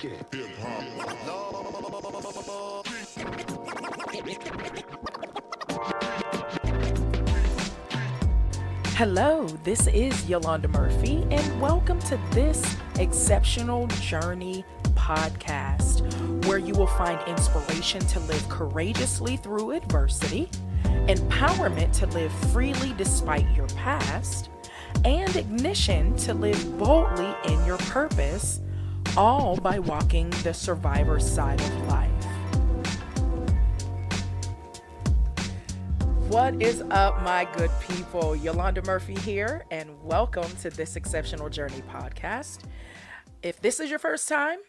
it. Hello, this is Yolanda Murphy, and welcome to this Exceptional Journey podcast, where you will find inspiration to live courageously through adversity, empowerment to live freely despite your past, and ignition to live boldly in your purpose, all by walking the survivor side of life. What is up, my good people? Yolanda Murphy here, and welcome to this Exceptional Journey podcast. If this is your first time,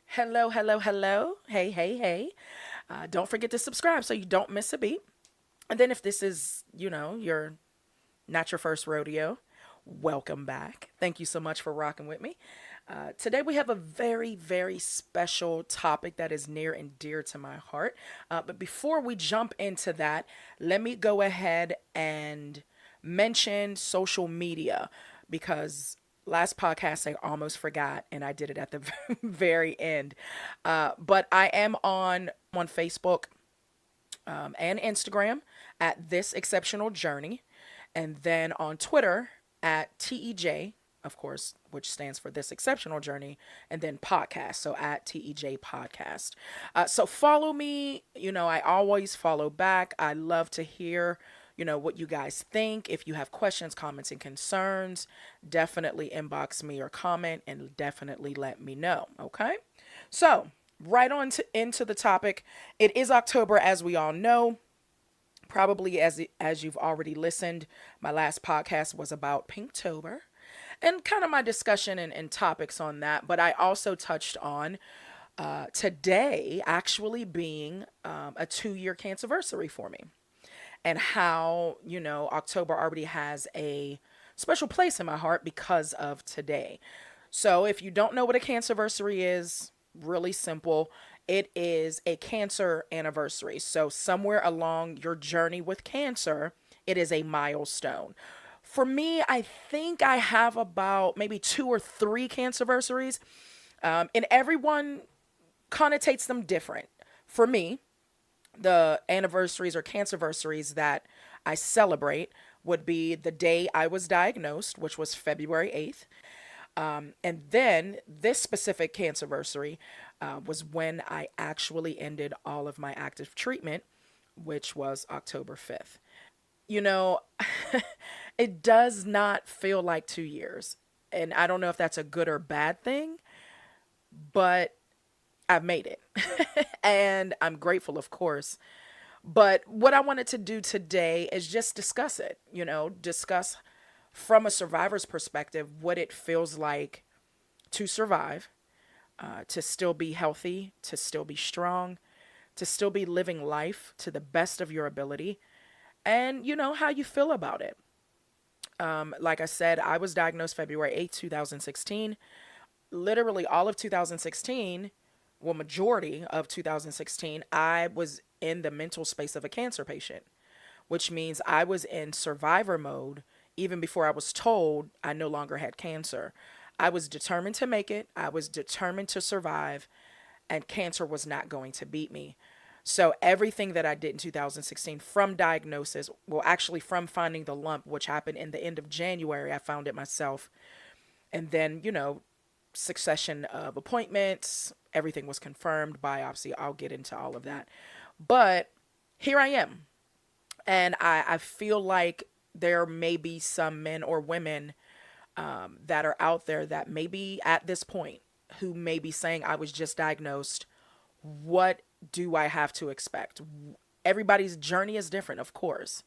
hello, hello, hello. Hey, hey, hey. Don't forget to subscribe so you don't miss a beat. And then if this is, your not your first rodeo, welcome back. Thank you so much for rocking with me. Today we have a very, very special topic that is near and dear to my heart. But before we jump into that, let me go ahead and mention social media because last podcast I almost forgot and I did it at the very end. But I am on Facebook and Instagram at This Exceptional Journey, and then on Twitter at TEJ, of course, which stands for This Exceptional Journey, and then podcast, so at TEJ Podcast. So follow me. I always follow back. I love to hear, what you guys think. If you have questions, comments, and concerns, definitely inbox me or comment and definitely let me know. Okay? So, right on into the topic. It is October, as we all know. Probably as you've already listened, my last podcast was about Pinktober and kind of my discussion and topics on that. But I also touched on today actually being a 2-year cancerversary for me, and how, October already has a special place in my heart because of today. So if you don't know what a cancerversary is, really simple. It is a cancer anniversary. So somewhere along your journey with cancer, it is a milestone. For me, I think I have about maybe 2 or 3 cancerversaries, and everyone connotates them different. For me, the anniversaries or cancerversaries that I celebrate would be the day I was diagnosed, which was February 8th. And then this specific cancerversary was when I actually ended all of my active treatment, which was October 5th. You know, it does not feel like 2 years. And I don't know if that's a good or bad thing, but I've made it. And I'm grateful, of course. But what I wanted to do today is just discuss it, discuss from a survivor's perspective what it feels like to survive, to still be healthy, to still be strong, to still be living life to the best of your ability, and how you feel about it. Like I said, I was diagnosed February 8th, 2016. Literally all of 2016, well, majority of 2016, I was in the mental space of a cancer patient, which means I was in survivor mode even before I was told I no longer had cancer. I was determined to make it. I was determined to survive, and cancer was not going to beat me. So everything that I did in 2016 from diagnosis, well, actually from finding the lump, which happened in the end of January, I found it myself. And then, succession of appointments, everything was confirmed, biopsy, I'll get into all of that. But here I am. And I feel like there may be some men or women that are out there that may be at this point who may be saying, I was just diagnosed. What do I have to expect? Everybody's journey is different, of course.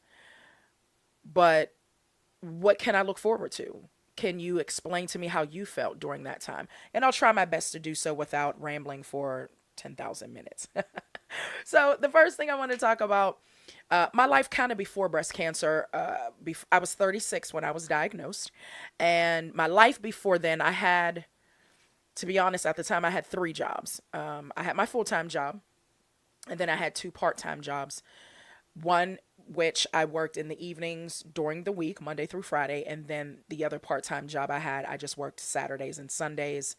But what can I look forward to? Can you explain to me how you felt during that time? And I'll try my best to do so without rambling for 10,000 minutes. So the first thing I want to talk about, my life kind of before breast cancer. I was 36 when I was diagnosed. And my life before then, I had, to be honest, at the time, I had 3 jobs. I had my full-time job, and then I had 2 part-time jobs. One which I worked in the evenings during the week, Monday through Friday, and then the other part-time job I just worked Saturdays and Sundays,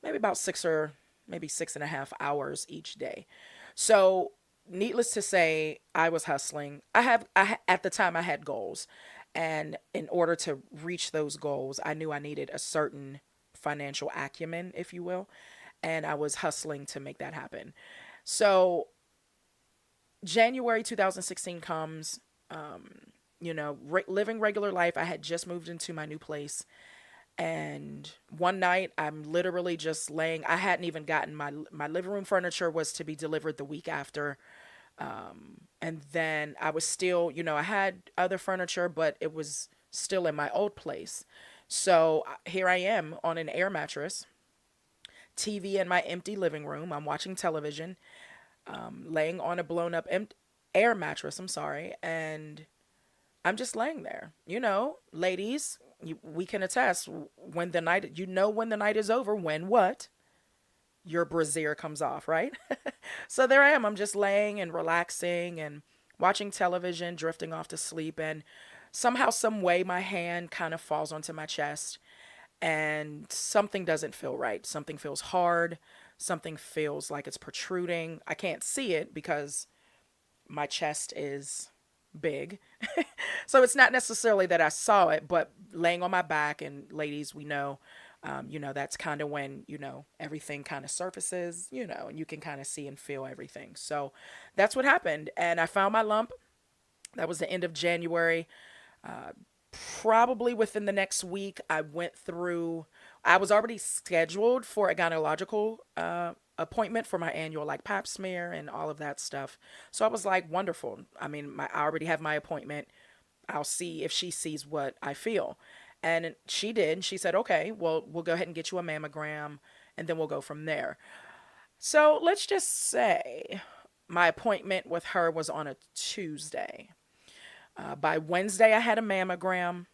maybe about 6 or maybe 6.5 hours each day. So, needless to say, I was hustling. At the time, I had goals. And in order to reach those goals, I knew I needed a certain financial acumen, if you will. And I was hustling to make that happen. So, January 2016 comes, living regular life. I had just moved into my new place. And one night, I'm literally just laying. I hadn't even gotten my living room furniture was to be delivered the week after. And then I was still, I had other furniture, but it was still in my old place. So here I am on an air mattress, TV in my empty living room. I'm watching television, laying on a blown up air mattress. I'm sorry. And I'm just laying there. Ladies, we can attest when the night, when the night is over, when what? Your brassiere comes off, right? So there I am. I'm just laying and relaxing and watching television, drifting off to sleep. And somehow, some way, my hand kind of falls onto my chest and something doesn't feel right. Something feels hard. Something feels like it's protruding. I can't see it because my chest is big. So it's not necessarily that I saw it, but laying on my back, and ladies, we know, that's kind of when, everything kind of surfaces, and you can kind of see and feel everything. So that's what happened. And I found my lump. That was the end of January. Probably within the next week, I was already scheduled for a gynecological appointment for my annual like pap smear and all of that stuff. So I was like, wonderful. I mean, I already have my appointment. I'll see if she sees what I feel. And she did. She said, okay, well, we'll go ahead and get you a mammogram and then we'll go from there. So let's just say my appointment with her was on a Tuesday. By Wednesday, I had a mammogram.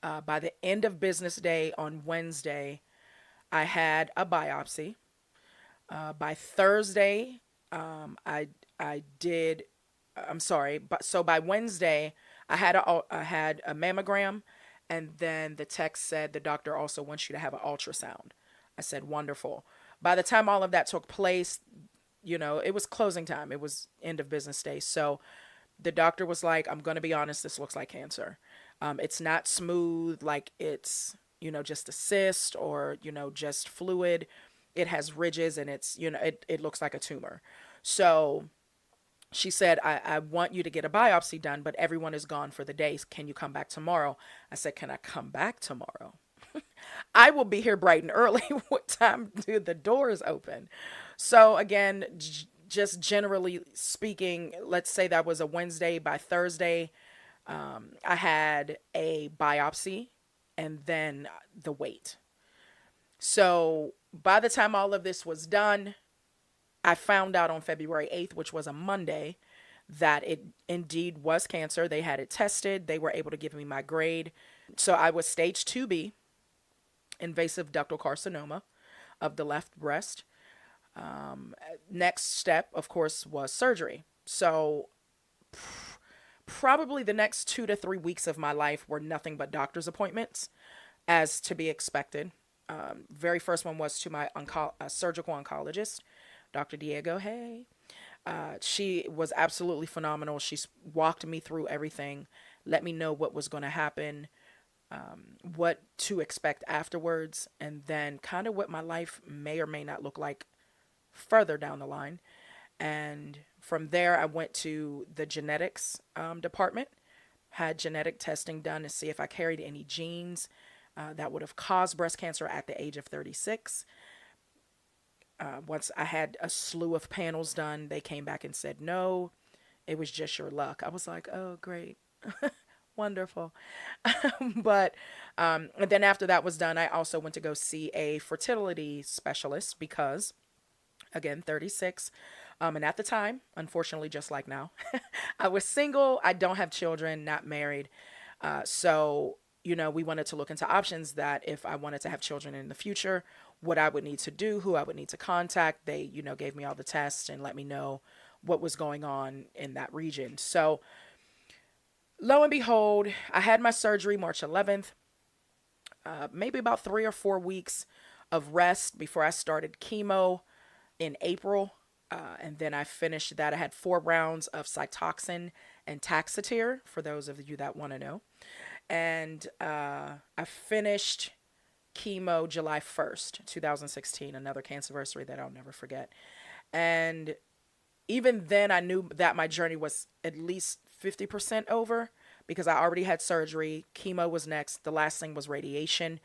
By the end of business day on Wednesday, I had a biopsy. By Thursday, I did. I'm sorry, but so by Wednesday, I had a mammogram, and then the text said the doctor also wants you to have an ultrasound. I said wonderful. By the time all of that took place, it was closing time. It was end of business day, so the doctor was like, "I'm going to be honest. This looks like cancer. It's not smooth, like it's just a cyst or just fluid. It has ridges and it looks like a tumor." So she said, I want you to get a biopsy done, but everyone is gone for the day. Can you come back tomorrow? I said, can I come back tomorrow? I will be here bright and early. What time do the doors open? So again, just generally speaking, let's say that was a Wednesday. By Thursday, I had a biopsy and then the wait. So by the time all of this was done, I found out on February 8th, which was a Monday, that it indeed was cancer. They had it tested. They were able to give me my grade. So I was stage 2B, invasive ductal carcinoma of the left breast. Next step, of course, was surgery. So probably the next 2 to 3 weeks of my life were nothing but doctor's appointments, as to be expected. Very first one was to my surgical oncologist, Dr. Diego. Hey, she was absolutely phenomenal. She walked me through everything, let me know what was going to happen, what to expect afterwards, and then kind of what my life may or may not look like further down the line. And from there, I went to the genetics department, had genetic testing done to see if I carried any genes that would have caused breast cancer at the age of 36. Once I had a slew of panels done, they came back and said, no, it was just your luck. I was like, oh, great. Wonderful. But and then after that was done, I also went to go see a fertility specialist because, again, 36. And at the time, unfortunately, just like now, I was single. I don't have children, not married. So, we wanted to look into options that if I wanted to have children in the future, what I would need to do, who I would need to contact. They, gave me all the tests and let me know what was going on in that region. So, lo and behold, I had my surgery March 11th. Maybe about 3 or 4 weeks of rest before I started chemo in April. And then I finished that. I had 4 rounds of Cytoxin and Taxotere, for those of you that want to know. And I finished chemo July 1st, 2016, another cancerversary that I'll never forget. And even then, I knew that my journey was at least 50% over because I already had surgery. Chemo was next. The last thing was radiation.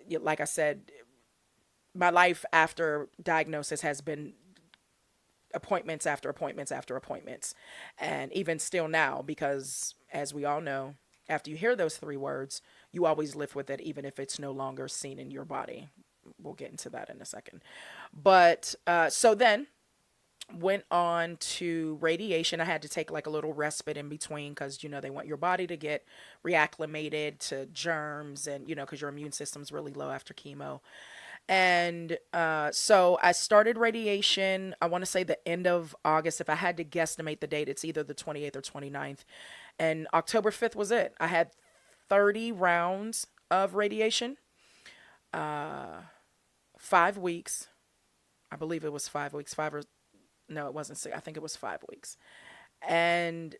Like I said, my life after diagnosis has been appointments after appointments after appointments. And even still now, because as we all know, after you hear those 3 words, you always live with it, even if it's no longer seen in your body. We'll get into that in a second. But so then went on to radiation. I had to take like a little respite in between because, they want your body to get reacclimated to germs and, because your immune system's really low after chemo. And so I started radiation, I want to say the end of August. If I had to guesstimate the date, it's either the 28th or 29th. And October 5th was it. I had 30 rounds of radiation, 5 weeks. I believe it was 5 weeks, no, it wasn't 6. I think it was 5 weeks. And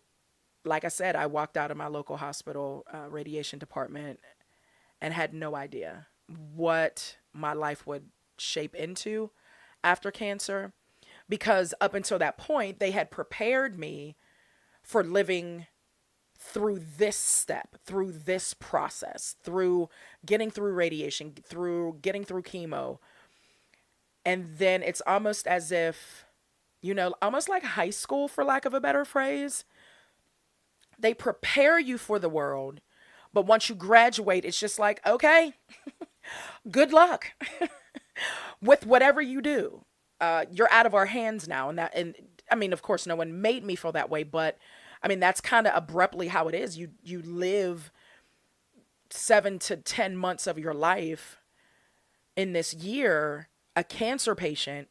like I said, I walked out of my local hospital radiation department and had no idea what my life would shape into after cancer, because up until that point, they had prepared me for living through this step, through this process, through getting through radiation, through getting through chemo. And then it's almost as if, almost like high school, for lack of a better phrase. They prepare you for the world, but once you graduate, it's just like, okay, good luck with whatever you do. You're out of our hands now. And I mean, of course, no one made me feel that way, but I mean, that's kind of abruptly how it is. You live 7 to 10 months of your life in this year, a cancer patient.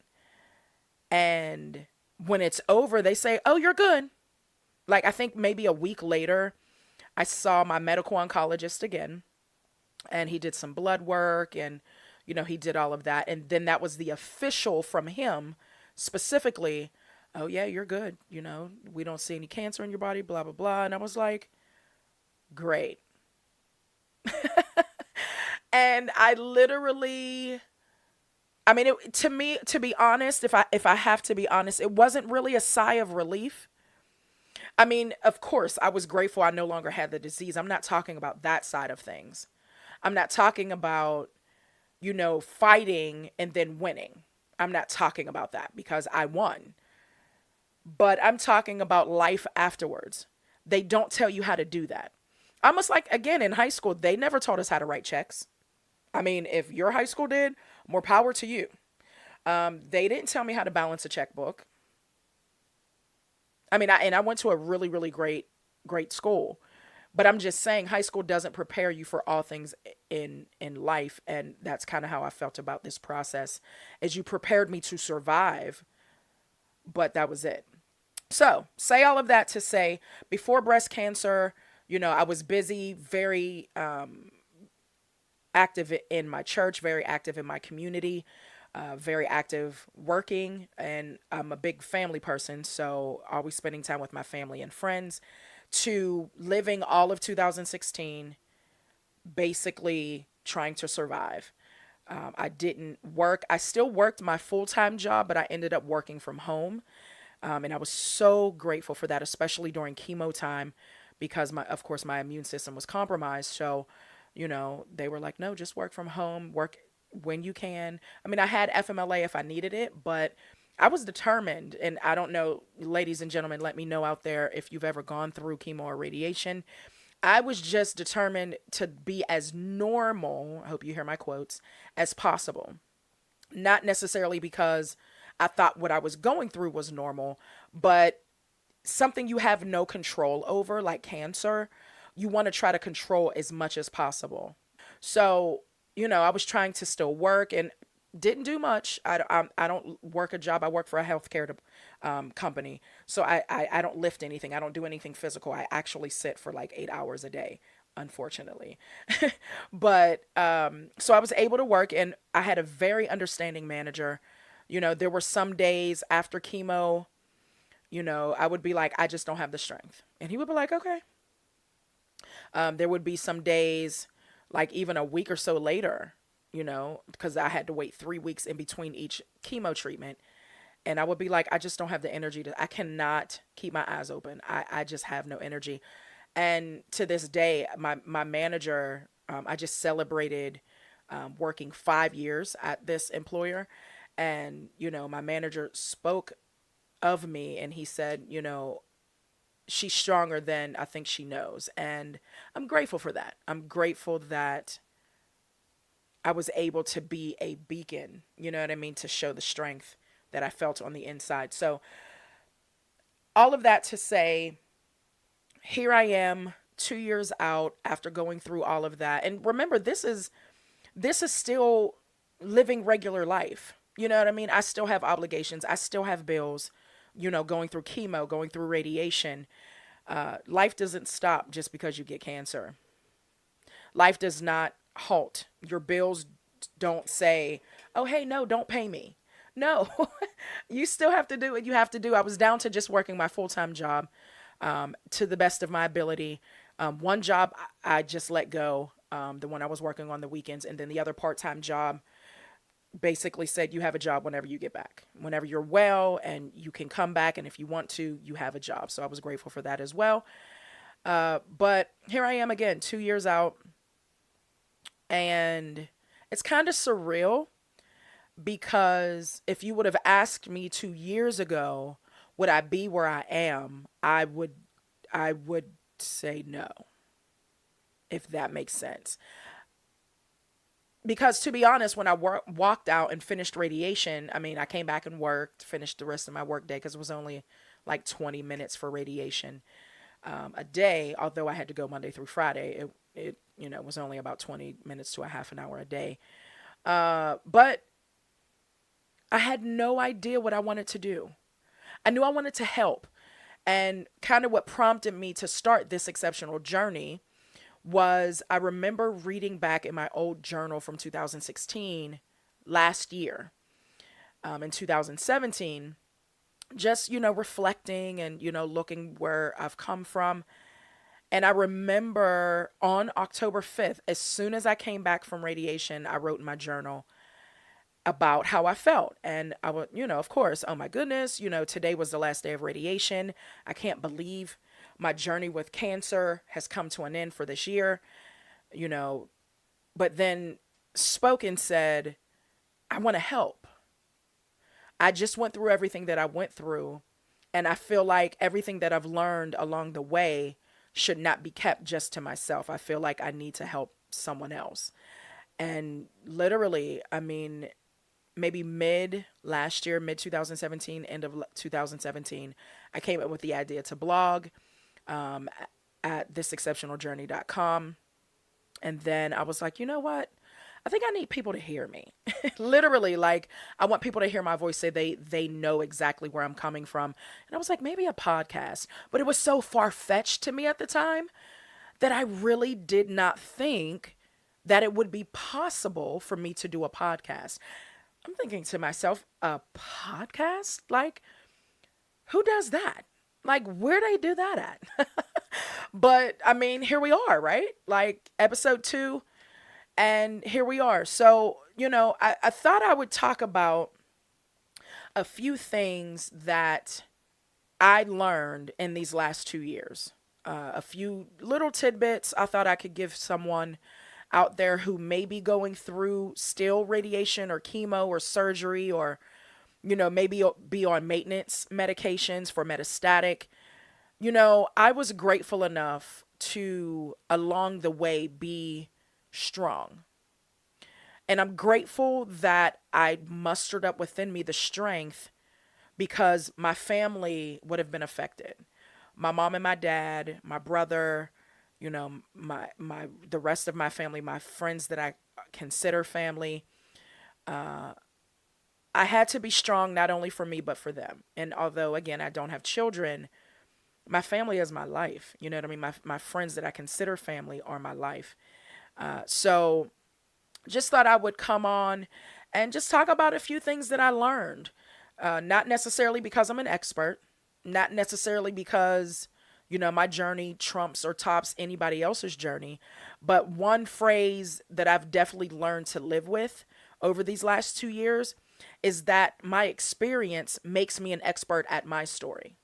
And when it's over, they say, oh, you're good. Like, I think maybe a week later, I saw my medical oncologist again, and he did some blood work and, he did all of that. And then that was the official from him specifically. Oh yeah, you're good. We don't see any cancer in your body, blah, blah, blah. And I was like, great. And I literally, I mean, to me, to be honest, if I have to be honest, it wasn't really a sigh of relief. I mean, of course, I was grateful I no longer had the disease. I'm not talking about that side of things. I'm not talking about, fighting and then winning. I'm not talking about that because I won. But I'm talking about life afterwards. They don't tell you how to do that. Almost like, again, in high school, they never taught us how to write checks. I mean, if your high school did, more power to you. They didn't tell me how to balance a checkbook. I mean, I went to a really, really great school. But I'm just saying high school doesn't prepare you for all things in life. And that's kind of how I felt about this process, is you prepared me to survive, but that was it. So say all of that to say, before breast cancer, I was busy, very active in my church, very active in my community, very active working. And I'm a big family person, so always spending time with my family and friends, to living all of 2016 basically trying to survive. I didn't work. I still worked my full-time job, but I ended up working from home. And I was so grateful for that, especially during chemo time, because of course, my immune system was compromised. So, they were like, no, just work from home, work when you can. I mean, I had FMLA if I needed it, but I was determined. And I don't know, ladies and gentlemen, let me know out there if you've ever gone through chemo or radiation. I was just determined to be as normal, I hope you hear my quotes, as possible. Not necessarily because I thought what I was going through was normal, but something you have no control over, like cancer, you want to try to control as much as possible. So, I was trying to still work and didn't do much. I don't work a job. I work for a healthcare company. So I don't lift anything. I don't do anything physical. I actually sit for like 8 hours a day unfortunately. But so I was able to work, and I had a very understanding manager. There were some days after chemo, I would be like, I just don't have the strength. And he would be like, okay. There would be some days, like even a week or so later, because I had to wait 3 weeks in between each chemo treatment. And I would be like, I just don't have the energy I cannot keep my eyes open. I just have no energy. And to this day, my manager, I just celebrated working 5 years at this employer. And, my manager spoke of me and he said, she's stronger than I think she knows. And I'm grateful for that. I'm grateful that I was able to be a beacon, you know what I mean, to show the strength that I felt on the inside. So, all of that to say, here I am 2 years out after going through all of that. And remember, this is still living regular life. You know what I mean? I still have obligations. I still have bills, going through chemo, going through radiation. Life doesn't stop just because you get cancer. Life does not halt. Your bills don't say, oh, hey, no, don't pay me. No, you still have to do what you have to do. I was down to just working my full time job to the best of my ability. One job I just let go, the one I was working on the weekends, and then the other part time job basically said you have a job whenever you get back, whenever you're well and you can come back, and if you want to, you have a job. So I was grateful for that as well. But here I am again, 2 years out, and it's kind of surreal because if you would have asked me 2 years ago, would I be where I am? I would say no, if that makes sense. Because to be honest, when I walked out and finished radiation, I mean, I came back and worked, finished the rest of my work day because it was only like 20 minutes for radiation a day. Although I had to go Monday through Friday, it was only about 20 minutes to a half an hour a day. But I had no idea what I wanted to do. I knew I wanted to help. And kind of what prompted me to start this exceptional journey was I remember reading back in my old journal from 2016 last year, in 2017, just, reflecting and, looking where I've come from. And I remember on October 5th, as soon as I came back from radiation, I wrote in my journal about how I felt. And I would, of course, oh my goodness, today was the last day of radiation. I can't believe my journey with cancer has come to an end for this year, you know. But then spoke and said, I want to help. I just went through everything that I went through. And I feel like everything that I've learned along the way should not be kept just to myself. I feel like I need to help someone else. And literally, I mean, maybe mid last year, mid 2017, end of 2017, I came up with the idea to blog um, at thisexceptionaljourney.com. And then I was like, you know what? I think I need people to hear me. Literally, like I want people to hear my voice, say they know exactly where I'm coming from. And I was like, maybe a podcast. But it was so far fetched to me at the time that I really did not think that it would be possible for me to do a podcast. I'm thinking to myself, a podcast? Like, who does that? Like, where they do that at? But I mean, here we are, right? Like, episode 2, and here we are. So, I thought I would talk about a few things that I learned in these last 2 years. A few little tidbits I thought I could give someone out there who may be going through still radiation or chemo or surgery, or, maybe be on maintenance medications for metastatic. I was grateful enough to, along the way, be strong. And I'm grateful that I mustered up within me the strength because my family would have been affected. My mom and my dad, my brother, my the rest of my family, my friends that I consider family. I had to be strong not only for me but for them. And although again I don't have children, My family is my life. You know what I mean? My friends that I consider family are my life. So just thought I would come on and just talk about a few things that I learned. Not necessarily because I'm an expert, not necessarily because, my journey trumps or tops anybody else's journey, but one phrase that I've definitely learned to live with over these last 2 years is that my experience makes me an expert at my story.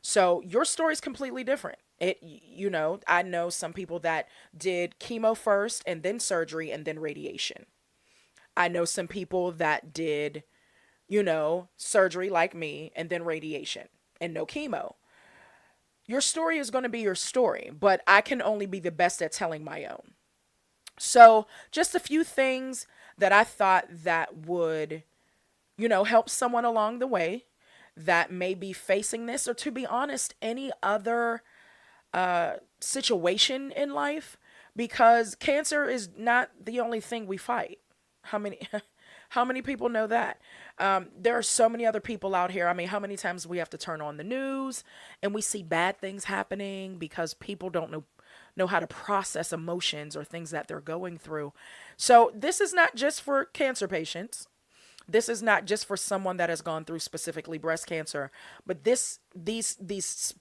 So your story is completely different. I know some people that did chemo first and then surgery and then radiation. I know some people that did, surgery like me and then radiation and no chemo. Your story is going to be your story, but I can only be the best at telling my own. So, just a few things that I thought that would, help someone along the way that may be facing this, or to be honest, any other situation in life, because cancer is not the only thing we fight. How many how many people know that? There are so many other people out here. I mean, how many times we have to turn on the news and we see bad things happening because people don't know how to process emotions or things that they're going through. So this is not just for cancer patients. This is not just for someone that has gone through specifically breast cancer, but these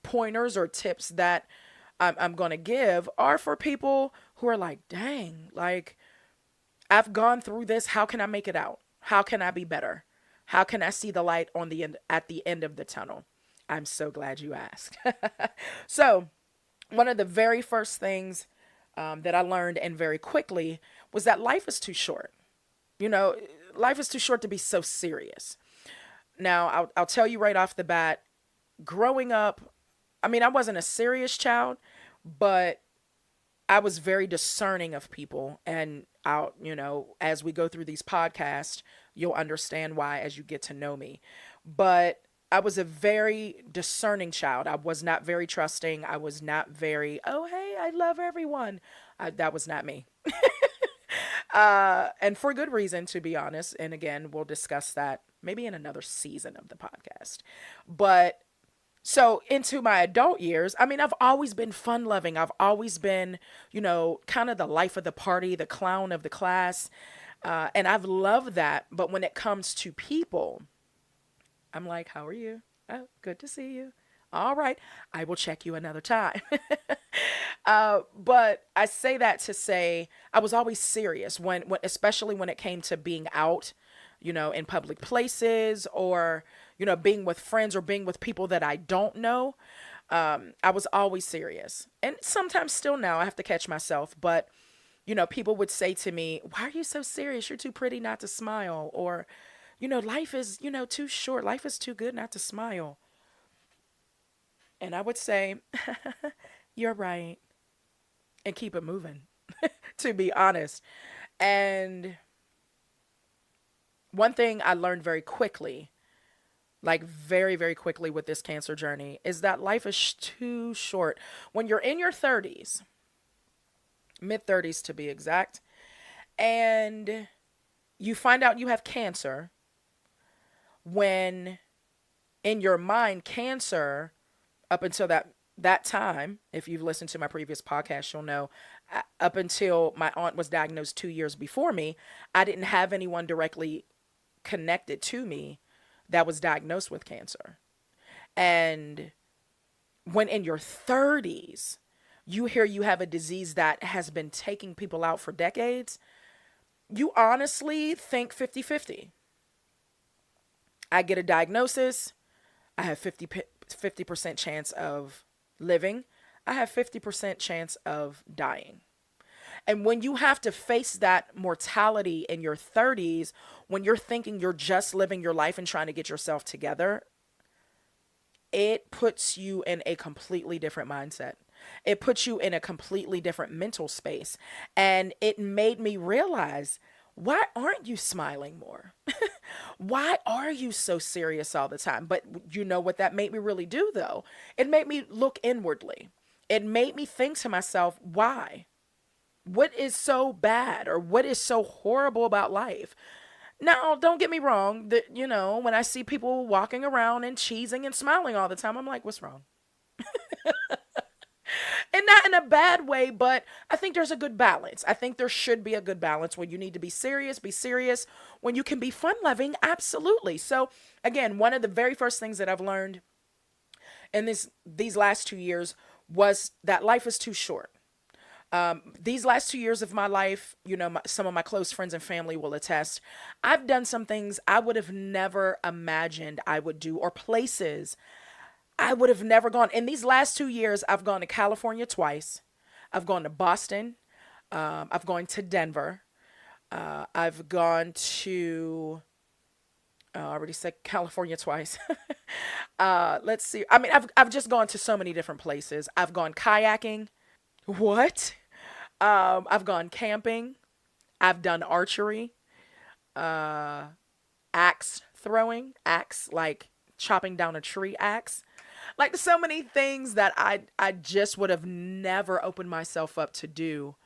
pointers or tips that I'm going to give are for people who are like, dang, like I've gone through this. How can I make it out? How can I be better? How can I see the light on the end at the end of the tunnel? I'm so glad you asked. So, one of the very first things that I learned and very quickly was that life is too short. You know, life is too short to be so serious. Now, I'll tell you right off the bat, growing up, I mean, I wasn't a serious child, but I was very discerning of people. And as we go through these podcasts, you'll understand why as you get to know me. But I was a very discerning child. I was not very trusting. I was not very, oh, hey, I love everyone. That was not me. And for good reason, to be honest. And again, we'll discuss that maybe in another season of the podcast. But so into my adult years, I mean, I've always been fun loving. I've always been, kind of the life of the party, the clown of the class. And I've loved that. But when it comes to people, I'm like, how are you? Oh, good to see you. All right. I will check you another time. But I say that to say I was always serious especially when it came to being out, in public places or, being with friends or being with people that I don't know. I was always serious. And sometimes still now I have to catch myself. But, people would say to me, why are you so serious? You're too pretty not to smile. Or, life is, too short. Life is too good not to smile. And I would say, you're right. And keep it moving, to be honest. And one thing I learned very quickly, like very, very quickly with this cancer journey, is that life is too short. When you're in your 30s, mid 30s to be exact, and you find out you have cancer, when in your mind, cancer, up until that time, if you've listened to my previous podcast, you'll know up until my aunt was diagnosed 2 years before me, I didn't have anyone directly connected to me that was diagnosed with cancer. And when in your 30s, you hear you have a disease that has been taking people out for decades, you honestly think 50-50. I get a diagnosis, I have 50% chance of living, I have 50% chance of dying. And when you have to face that mortality in your 30s, when you're thinking you're just living your life and trying to get yourself together, it puts you in a completely different mindset. It puts you in a completely different mental space. And it made me realize, why aren't you smiling more? Why are you so serious all the time? But you know what that made me really do, though? It made me look inwardly. It made me think to myself, why? What is so bad or what is so horrible about life? Now, don't get me wrong, that when I see people walking around and cheesing and smiling all the time, I'm like, what's wrong? And not in a bad way, but I think there's a good balance. I think there should be a good balance. When you need to be serious, be serious. When you can be fun loving, absolutely. So again, one of the very first things that I've learned in these last 2 years was that life is too short. These last 2 years of my life, some of my close friends and family will attest. I've done some things I would have never imagined I would do, or places I would have never gone. In these last 2 years, I've gone to California twice. I've gone to Boston. I've gone to Denver. I've gone to, I already said California twice. Let's see. I mean, I've just gone to so many different places. I've gone kayaking. What? I've gone camping. I've done archery, axe throwing, axe like chopping down a tree axe. Like so many things that I just would have never opened myself up to do,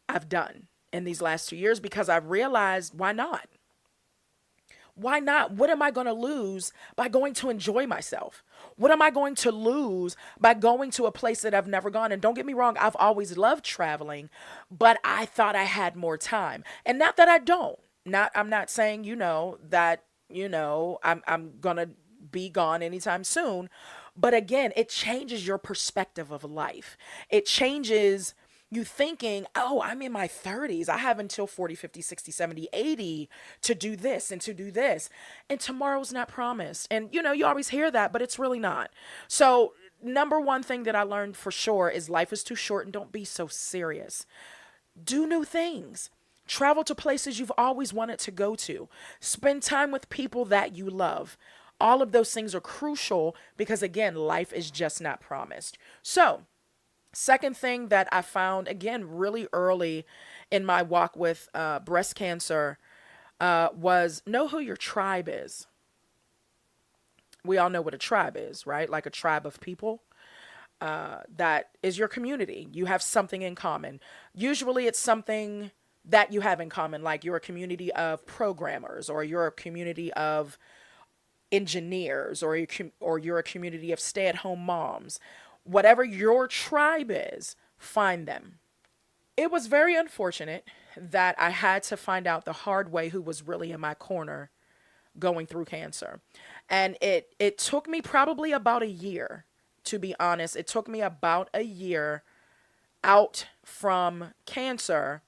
I've done in these last 2 years because I realized why not? Why not? What am I going to lose by going to enjoy myself? What am I going to lose by going to a place that I've never gone? And don't get me wrong, I've always loved traveling, but I thought I had more time. And not that I don't. I'm not saying, that, I'm going to be gone anytime soon. But again, it changes your perspective of life. It changes you thinking, oh, I'm in my 30s. I have until 40, 50, 60, 70, 80 to do this and to do this. And tomorrow's not promised. And, you always hear that, but it's really not. So, number one thing that I learned for sure is life is too short and don't be so serious. Do new things. Travel to places you've always wanted to go to. Spend time with people that you love. All of those things are crucial because, again, life is just not promised. So, second thing that I found, again, really early in my walk with breast cancer was know who your tribe is. We all know what a tribe is, right? Like a tribe of people. That is your community. You have something in common. Usually it's something that you have in common, like you're a community of programmers, or you're a community of engineers, or you're a community of stay-at-home moms. Whatever your tribe is, find them. It was very unfortunate that I had to find out the hard way who was really in my corner going through cancer. And it took me probably about a year, to be honest. It took me about a year out from cancer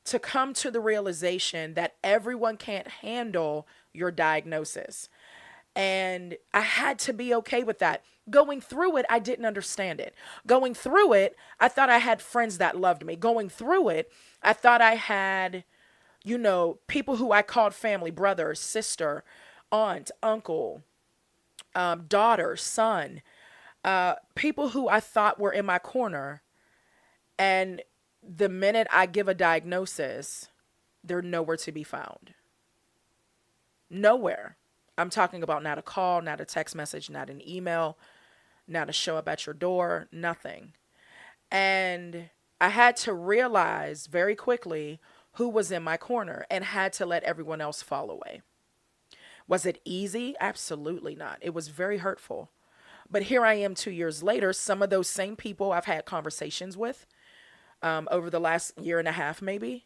to come to the realization that everyone can't handle your diagnosis. And I had to be okay with that. Going through it, I didn't understand it. Going through it, I thought I had friends that loved me. Going through it, I thought I had, people who I called family, brother, sister, aunt, uncle, daughter, son, people who I thought were in my corner. And the minute I give a diagnosis, they're nowhere to be found. Nowhere. I'm talking about not a call, not a text message, not an email, not a show up at your door, nothing. And I had to realize very quickly who was in my corner and had to let everyone else fall away. Was it easy? Absolutely not. It was very hurtful. But here I am 2 years later, some of those same people I've had conversations with over the last year and a half, maybe,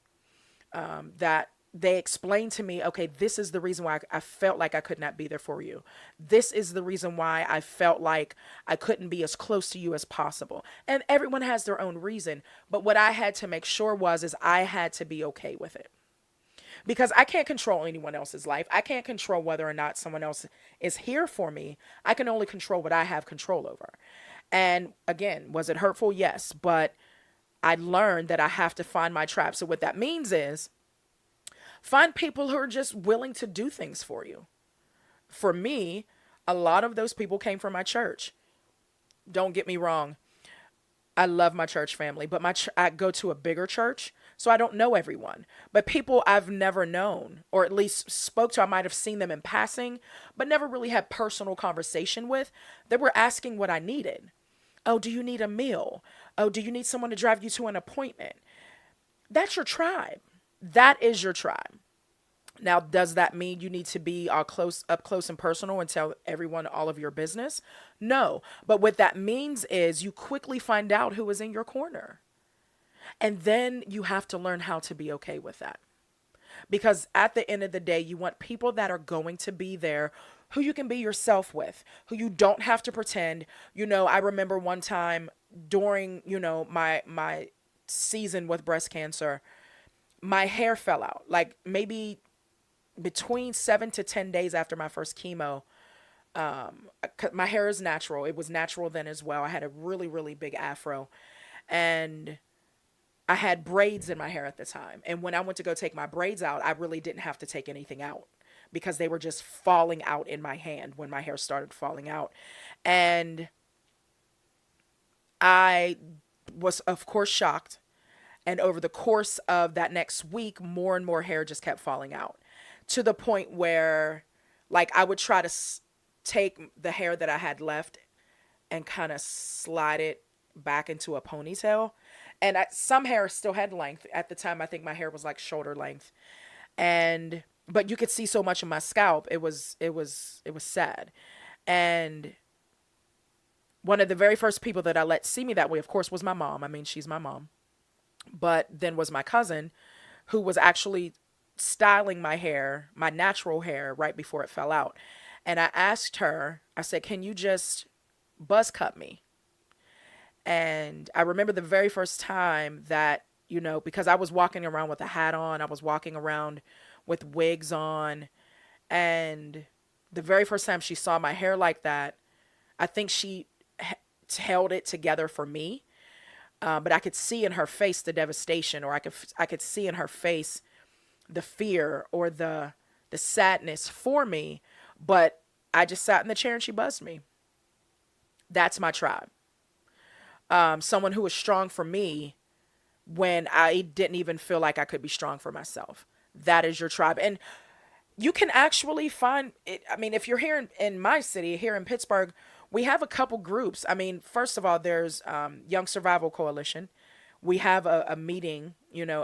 that they explained to me, okay, this is the reason why I felt like I could not be there for you. This is the reason why I felt like I couldn't be as close to you as possible. And everyone has their own reason. But what I had to make sure is I had to be okay with it. Because I can't control anyone else's life. I can't control whether or not someone else is here for me. I can only control what I have control over. And again, was it hurtful? Yes. But I learned that I have to find my tribe. So what that means is find people who are just willing to do things for you. For me, a lot of those people came from my church. Don't get me wrong. I love my church family, but I go to a bigger church, so I don't know everyone. But people I've never known, or at least spoke to, I might have seen them in passing, but never really had personal conversation with, they were asking what I needed. Oh, do you need a meal? Oh, do you need someone to drive you to an appointment? That's your tribe. That is your tribe. Now, does that mean you need to be up close and personal and tell everyone all of your business? No. But what that means is you quickly find out who is in your corner. And then you have to learn how to be okay with that. Because at the end of the day, you want people that are going to be there who you can be yourself with, who you don't have to pretend. I remember one time during, my season with breast cancer, my hair fell out. Like maybe between 7 to 10 days after my first chemo. My hair is natural. It was natural then as well. I had a really, really big afro, and I had braids in my hair at the time. And when I went to go take my braids out, I really didn't have to take anything out because they were just falling out in my hand when my hair started falling out. And I was, of course, shocked. And over the course of that next week, more and more hair just kept falling out to the point where, like, I would try to take the hair that I had left and kind of slide it back into a ponytail. And some hair still had length. At the time, I think my hair was like shoulder length. But you could see so much of my scalp. It was sad. And one of the very first people that I let see me that way, of course, was my mom. I mean, she's my mom. But then was my cousin, who was actually styling my hair, my natural hair, right before it fell out. And I asked her, I said, can you just buzz cut me? And I remember the very first time that, because I was walking around with a hat on, I was walking around with wigs on. And the very first time she saw my hair like that, I think she held it together for me. But I could see in her face the devastation, or I could see in her face the fear or the sadness for me. But I just sat in the chair and she buzzed me. That's my tribe. Someone who was strong for me when I didn't even feel like I could be strong for myself. That is your tribe. And you can actually find it. I mean, if you're here in my city, here in Pittsburgh, we have a couple groups. I mean, first of all, there's Young Survival Coalition. We have a meeting,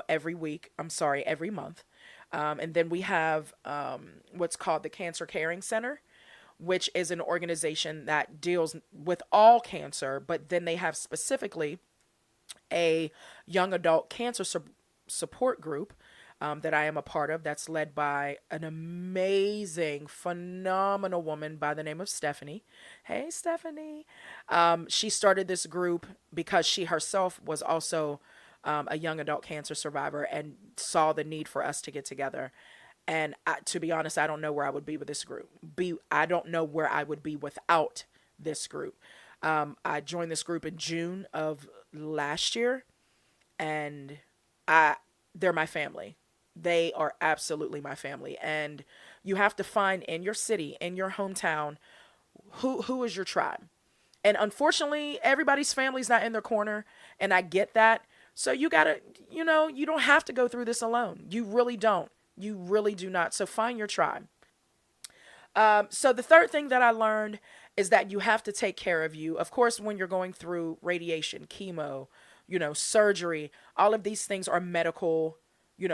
every week. I'm sorry, every month. And then we have what's called the Cancer Caring Center, which is an organization that deals with all cancer, but then they have specifically a young adult cancer support group that I am a part of, that's led by an amazing, phenomenal woman by the name of Stephanie. Hey, Stephanie. She started this group because she herself was also a young adult cancer survivor and saw the need for us to get together. And to be honest, I don't know where I would be with this group. I don't know where I would be without this group. I joined this group in June of last year, and they're my family. They are absolutely my family. And you have to find in your city, in your hometown, who is your tribe. And unfortunately, everybody's family's not in their corner, and I get that. So you gotta, you don't have to go through this alone. You really don't. You really do not. So find your tribe. So the third thing that I learned is that you have to take care of you. Of course, when you're going through radiation, chemo, surgery, all of these things are medical,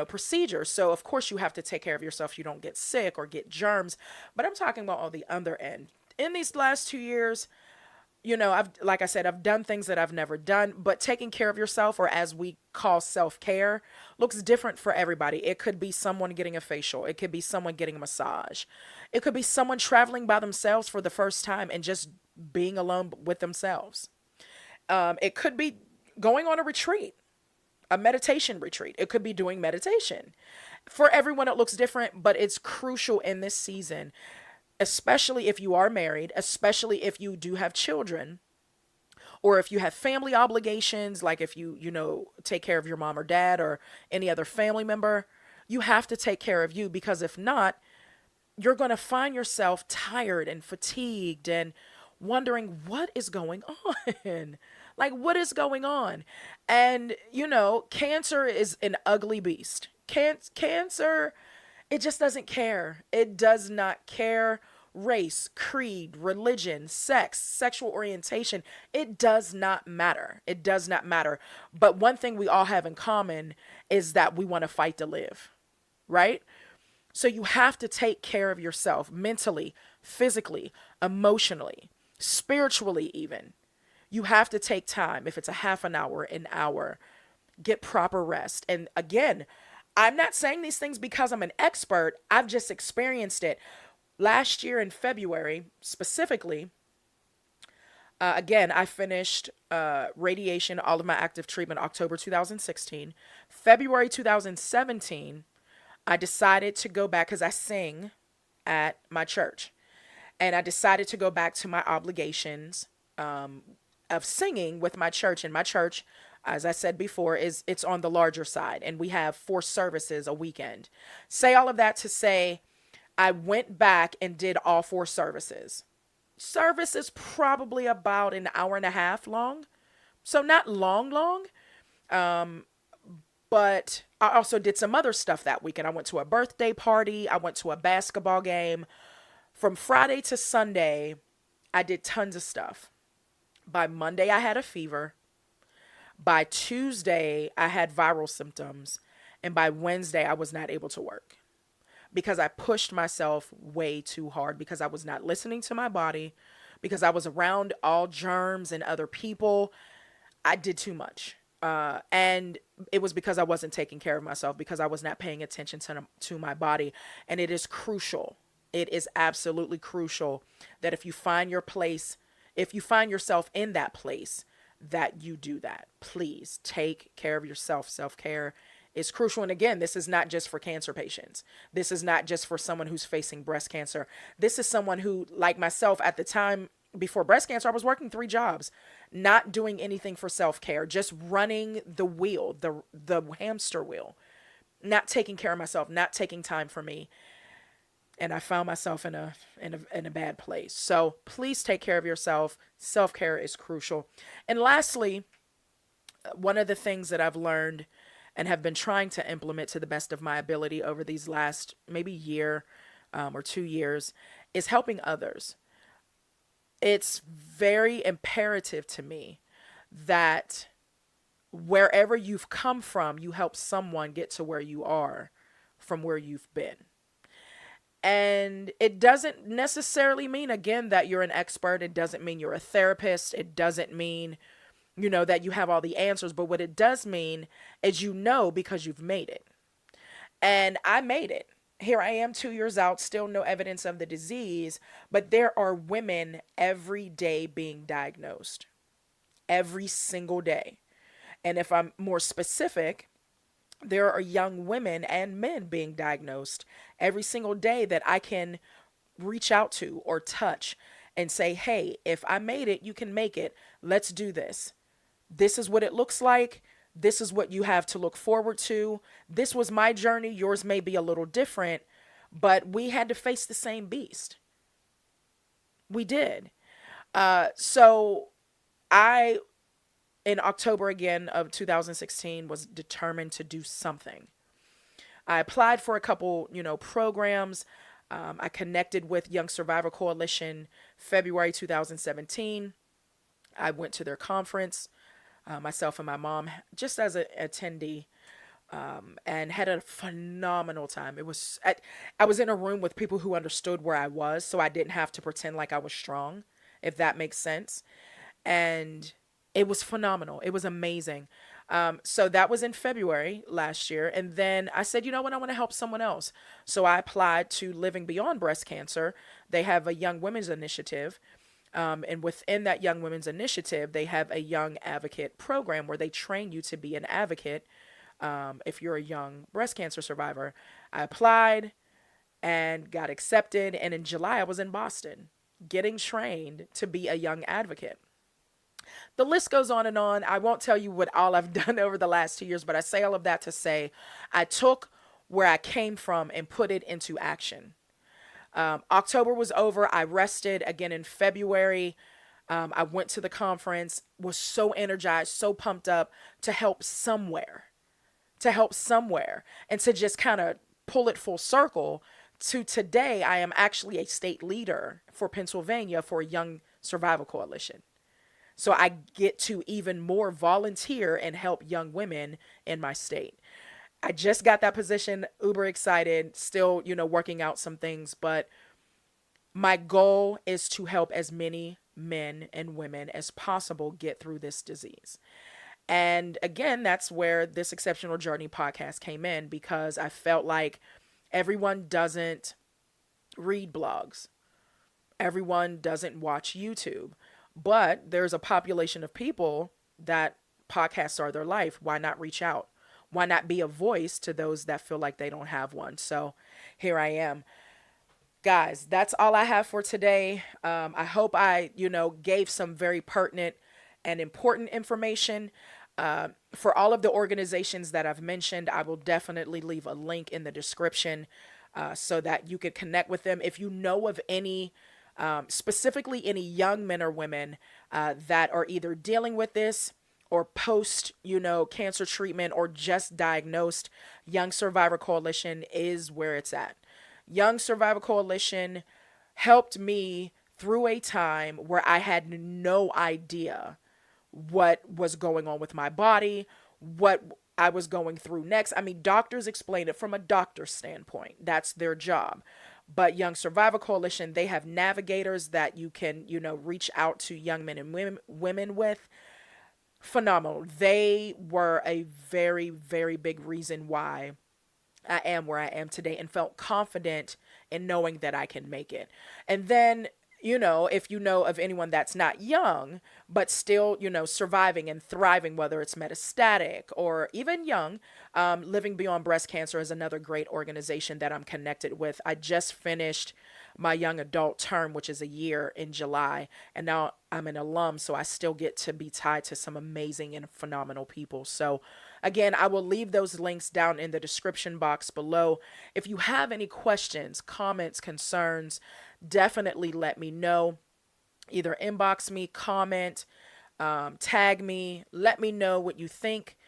procedures. So of course you have to take care of yourself. You don't get sick or get germs. But I'm talking about on the other end. In these last 2 years, like I said, I've done things that I've never done, but taking care of yourself, or as we call self-care, looks different for everybody. It could be someone getting a facial. It could be someone getting a massage. It could be someone traveling by themselves for the first time and just being alone with themselves. It could be going on a retreat, a meditation retreat. It could be doing meditation. For everyone, it looks different, but it's crucial in this season, especially if you are married, especially if you do have children, or if you have family obligations, like if you, take care of your mom or dad or any other family member. You have to take care of you, because if not, you're going to find yourself tired and fatigued and wondering what is going on. Like, what is going on? And, cancer is an ugly beast. Cancer, it just doesn't care. It does not care. Race, creed, religion, sex, sexual orientation. It does not matter. It does not matter. But one thing we all have in common is that we want to fight to live, right? So you have to take care of yourself mentally, physically, emotionally, spiritually, even. You have to take time. If it's a half an hour, get proper rest. And again, I'm not saying these things because I'm an expert. I've just experienced it. Last year in February, specifically, again, I finished radiation, all of my active treatment, October 2016. February 2017, I decided to go back because I sing at my church. And I decided to go back to my obligations of singing with my church. And my church, as I said before, is it's on the larger side, and we have 4 services a weekend. Say all of that to say I went back and did all 4 services. Service is probably about an hour and a half long. So not long, long. But I also did some other stuff that weekend. I went to a birthday party. I went to a basketball game. From Friday to Sunday, I did tons of stuff. By Monday, I had a fever. By Tuesday, I had viral symptoms. And by Wednesday, I was not able to work because I pushed myself way too hard, because I was not listening to my body, because I was around all germs and other people. I did too much. And it was because I wasn't taking care of myself, because I was not paying attention to my body. And it is crucial. It is absolutely crucial that if you find your place, if you find yourself in that place, that you do that. Please take care of yourself. Self-care is crucial. And again, this is not just for cancer patients. This is not just for someone who's facing breast cancer. This is someone who, like myself, at the time before breast cancer, I was working 3 jobs, not doing anything for self-care, just running the wheel, the hamster wheel, not taking care of myself, not taking time for me. And I found myself in a bad place. So please take care of yourself. Self-care is crucial. And lastly, one of the things that I've learned and have been trying to implement to the best of my ability over these last maybe year or 2 years is helping others. It's very imperative to me that wherever you've come from, you help someone get to where you are from where you've been. And it doesn't necessarily mean, again, that you're an expert. It doesn't mean you're a therapist. It doesn't mean, that you have all the answers. But what it does mean is because you've made it. And I made it. Here I am 2 years out, still no evidence of the disease. But there are women every day being diagnosed. Every single day. And if I'm more specific, there are young women and men being diagnosed every single day that I can reach out to or touch and say, hey, if I made it, you can make it. Let's do this. This is what it looks like. This is what you have to look forward to. This was my journey. Yours may be a little different, but we had to face the same beast. We did. So I in October again of 2016 was determined to do something. I applied for a couple, programs. I connected with Young Survivor Coalition February 2017. I went to their conference, myself and my mom, just as an attendee, and had a phenomenal time. I was in a room with people who understood where I was, so I didn't have to pretend like I was strong, if that makes sense. And it was phenomenal. It was amazing. So that was in February last year. And then I said, you know what? I want to help someone else. So I applied to Living Beyond Breast Cancer. They have a young women's initiative. And within that young women's initiative, they have a young advocate program where they train you to be an advocate if you're a young breast cancer survivor. I applied and got accepted. And in July, I was in Boston getting trained to be a young advocate. The list goes on and on. I won't tell you what all I've done over the last 2 years, but I say all of that to say I took where I came from and put it into action. October was over. I rested again in February. I went to the conference, was so energized, so pumped up to help somewhere, and to just kind of pull it full circle to today. I am actually a state leader for Pennsylvania for a Young Survival Coalition. So I get to even more volunteer and help young women in my state. I just got that position, uber excited, still, working out some things, but my goal is to help as many men and women as possible get through this disease. And again, that's where this Exceptional Journey podcast came in, because I felt like everyone doesn't read blogs, everyone doesn't watch YouTube, but there's a population of people that podcasts are their life. Why not reach out? Why not be a voice to those that feel like they don't have one? So here I am. Guys, that's all I have for today. I hope I, gave some very pertinent and important information. For all of the organizations that I've mentioned, I will definitely leave a link in the description so that you could connect with them. If you know of any, specifically any young men or women that are either dealing with this or post, cancer treatment or just diagnosed, Young Survivor Coalition is where it's at. Young Survivor Coalition helped me through a time where I had no idea what was going on with my body, what I was going through next. I mean, doctors explain it from a doctor's standpoint. That's their job. But Young Survivor Coalition, they have navigators that you can, reach out to young men and women with. Phenomenal. They were a very, very big reason why I am where I am today, and felt confident in knowing that I can make it. And then, if you know of anyone that's not young, but still, surviving and thriving, whether it's metastatic or even young, Living Beyond Breast Cancer is another great organization that I'm connected with. I just finished my young adult term, which is a year, in July, and now I'm an alum, so I still get to be tied to some amazing and phenomenal people. So again, I will leave those links down in the description box below. If you have any questions, comments, concerns, definitely let me know. Either inbox me, comment, tag me, let me know what you think.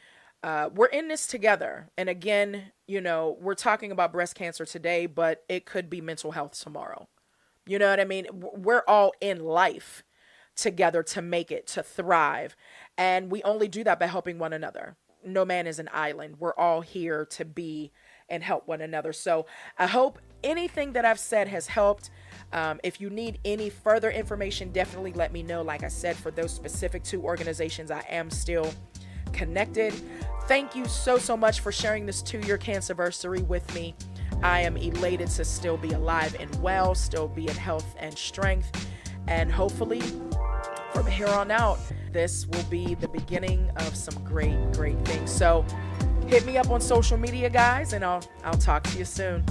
We're in this together. And again, we're talking about breast cancer today, but it could be mental health tomorrow. You know what I mean? We're all in life together to make it, to thrive. And we only do that by helping one another. No man is an island. We're all here to be and help one another. So I hope anything that I've said has helped. If you need any further information, definitely let me know. Like I said, for those specific two organizations, I am still connected. Thank you so, so much for sharing this 2-year Cancerversary with me. I am elated to still be alive and well, still be in health and strength. And hopefully from here on out, this will be the beginning of some great, great things. So hit me up on social media, guys, and I'll talk to you soon.